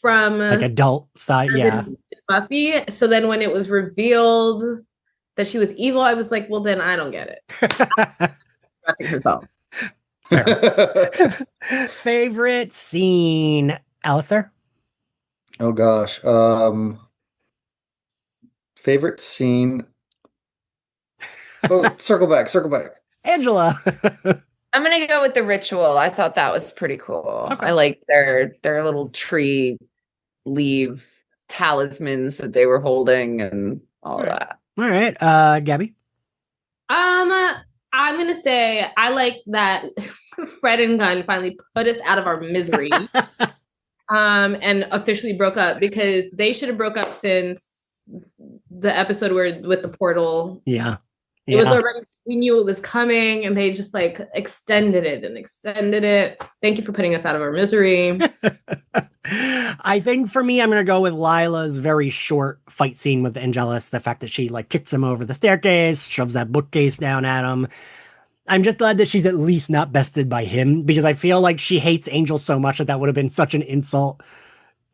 from like adult side. Yeah. Buffy. So then when it was revealed that she was evil, I was like, well, then I don't get it. Dressing herself. Favorite scene, Alastair? Oh gosh. Favorite scene. Oh, circle back. Angela. I'm gonna go with the ritual. I thought that was pretty cool. Okay. I like their little tree leaf talismans that they were holding and all of that. All right. Gabby. I'm gonna say I like that Fred and Gunn finally put us out of our misery. And officially broke up because they should have broke up since the episode with the portal. Yeah. It was already, we knew it was coming, and they just like extended it. Thank you for putting us out of our misery. I think for me, I'm going to go with Lila's very short fight scene with Angelus. The fact that she like kicks him over the staircase, shoves that bookcase down at him. I'm just glad that she's at least not bested by him because I feel like she hates Angel so much that would have been such an insult.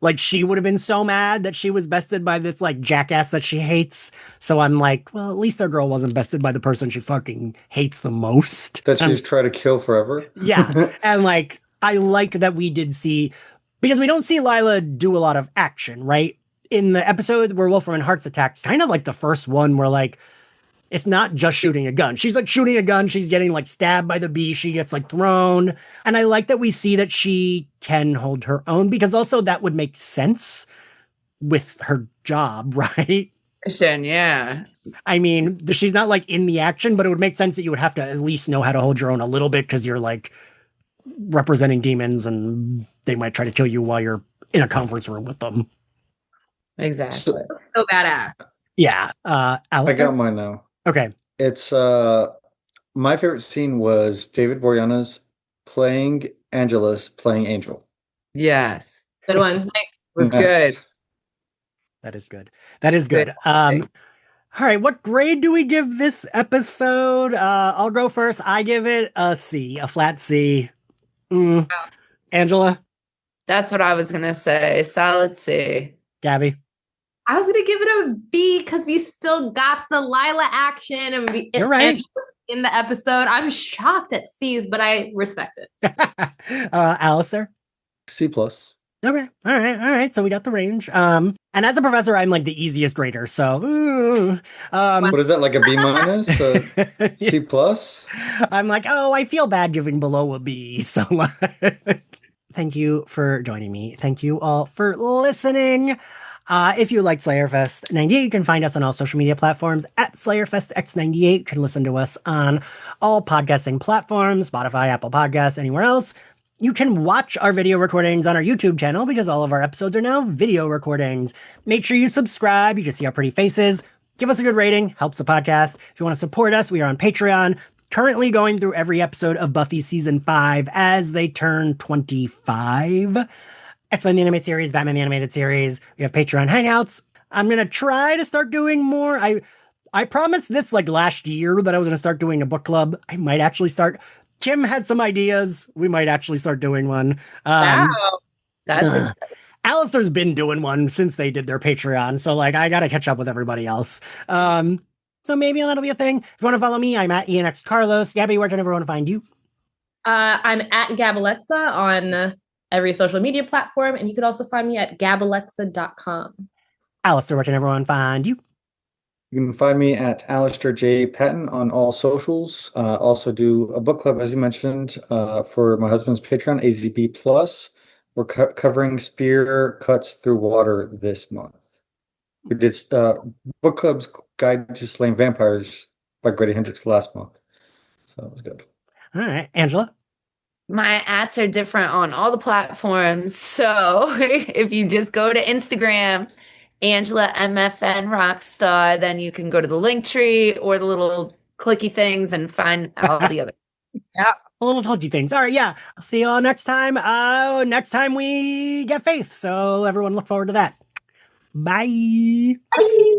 Like she would have been so mad that she was bested by this like jackass that she hates. So I'm like, well, at least our girl wasn't bested by the person she fucking hates the most. That she's tried to kill forever. Yeah. And like, I like that we did see, because we don't see Lila do a lot of action, right? In the episode where Wolfram Heart's attacked, kind of like the first one where like, it's not just shooting a gun. She's like shooting a gun. She's getting like stabbed by the bee. She gets like thrown. And I like that we see that she can hold her own because also that would make sense with her job, right? Yeah. I mean, she's not like in the action, but it would make sense that you would have to at least know how to hold your own a little bit because you're like representing demons and they might try to kill you while you're in a conference room with them. Exactly. So badass. Yeah. I Alastair? got mine now. Okay. It's my favorite scene was David Boreanaz playing Angelus playing Angel. Yes. Good one. Was good. Yes. That is good. That is good. All right. What grade do we give this episode? I'll go first. I give it a C, a flat C. Angela, That's what I was gonna say. Solid C. Gabby. I was gonna give it a B because we still got the Lila action and You're right. and in the episode. I'm shocked at C's, but I respect it. Alastair. C plus. Okay. All right. So we got the range. And as a professor, I'm like the easiest rater. So, What is that, like a B minus? C plus? I'm like, oh, I feel bad giving below a B. So, thank you for joining me. Thank you all for listening. If you liked Slayerfest 98, you can find us on all social media platforms at SlayerFestX98. You can listen to us on all podcasting platforms, Spotify, Apple Podcasts, anywhere else. You can watch our video recordings on our YouTube channel because all of our episodes are now video recordings. Make sure you subscribe. You can see our pretty faces. Give us a good rating. Helps the podcast. If you want to support us, we are on Patreon. Currently going through every episode of Buffy Season 5 as they turn 25. X-Men the Animated Series, Batman the Animated Series. We have Patreon Hangouts. I'm going to try to start doing more. I promised this like last year that I was going to start doing a book club. I might actually start. Kim had some ideas. We might actually start doing one. Wow. That's Alistair's been doing one since they did their Patreon. So like, I got to catch up with everybody else. So maybe that'll be a thing. If you want to follow me, I'm at ENX Carlos. Gabby, where can everyone find you? I'm at Gabby Alexa on every social media platform, and you could also find me at gabalexa.com. Alastair, where can everyone find you? You can find me at Alastair J Patton on all socials. Also do a book club, as you mentioned, for my husband's Patreon, AZB Plus. We're covering Spear Cuts Through Water this month. We did book club's Guide to Slaying Vampires by Grady Hendrix last month. So that was good. All right. Angela? My ats are different on all the platforms. So if you just go to Instagram, Angela MFN Rockstar, then you can go to the link tree or the little clicky things and find all the other. Yeah, little clicky things. All right, yeah. I'll see you all next time. Next time we get Faith. So everyone look forward to that. Bye. Bye.